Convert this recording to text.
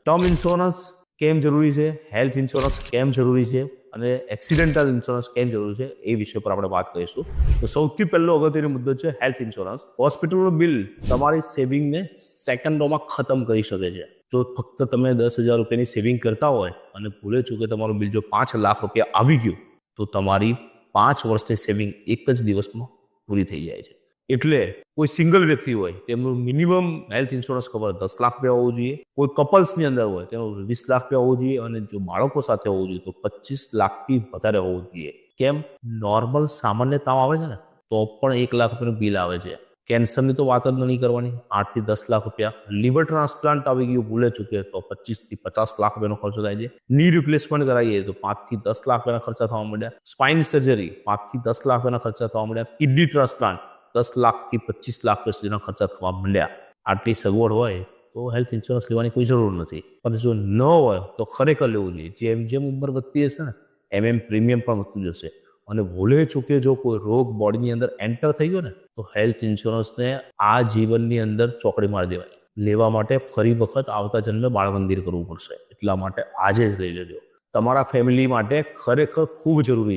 Term insurance કેમ જરૂરી છે, હેલ્થ ઇન્સ્યોરન્સ કેમ જરૂરી છે અને એક્સિડેન્ટલ ઇન્સ્યોરન્સ કેમ જરૂરી છે એ વિષય પર આપણે વાત કરીશું. તો સૌથી પહેલો અગત્યનો મુદ્દો છે હેલ્થ ઇન્સ્યોરન્સ. હોસ્પિટલનું બિલ તમારી સેવિંગને સેકન્ડોમાં ખતમ કરી શકે છે. જો ફક્ત તમે 10,000 રૂપિયાની સેવિંગ કરતા હોય અને ભૂલે ચૂકે તમારું બિલ જો 5 લાખ રૂપિયા આવી ગયું તો તમારી 5 વર્ષની સેવિંગ એક જ દિવસમાં પૂરી થઈ જાય છે. એટલે કોઈ સિંગલ વ્યક્તિ હોય તેમનું minimum health insurance cover 10 lakh રૂપિયા હોવું જોઈએ. કોઈ કપલ્સની અંદર હોય તેનું 20 લાખ રૂપિયા હોવું જોઈએ અને જો બાળકો સાથે હોવું જોઈએ તો 25 લાખથી વધારે હોવું જોઈએ. કેમ? નોર્મલ સામાન્ય તાવ આવે છે ને તો પણ 1 લાખ રૂપિયાનું બિલ આવે છે. કેન્સરની તો વાત જ નહીં કરવાની, 8 થી 10 લાખ રૂપિયા. લીવર ટ્રાન્સપ્લાન્ટ આવી ગયું ભૂલે ચૂકે તો 25 થી 50 લાખ રૂપિયાનો ખર્ચો થાય છે. ની રિપ્લેસમેન્ટ કરાવીએ તો 5 થી 10 લાખ રૂપિયાના ખર્ચા થવા માંડ્યા. સ્પાઇન સર્જરી 5 થી 10 લાખ રૂપિયાના ખર્ચા થવા માંડ્યા. કિડની ટ્રાન્સપ્લાન્ટ 10 લાખથી 25 લાખ રૂપિયા સુધીના ખર્ચા થવા માંડ્યા. આટલી સગવડ હોય તો હેલ્થ ઇન્સ્યોરન્સ લેવાની કોઈ જરૂર નથી. પણ જો ન હોય તો ખરેખર લેવું જોઈએ. જેમ જેમ ઉંમર વધતી હશે ને એમ પ્રીમિયમ પણ વધતું જશે. અને ભૂલે ચૂકે જો કોઈ રોગ બોડીની અંદર એન્ટર થઈ ગયો ને તો હેલ્થ ઇન્સ્યોરન્સને આ જીવનની અંદર ચોકડી મારી દેવાની. લેવા માટે ફરી વખત આવતા જન્મે બાળમંદિર કરવું પડશે. એટલા માટે આજે જ લઈ લેજો. તમારા ફેમિલી માટે ખરેખર ખૂબ જરૂરી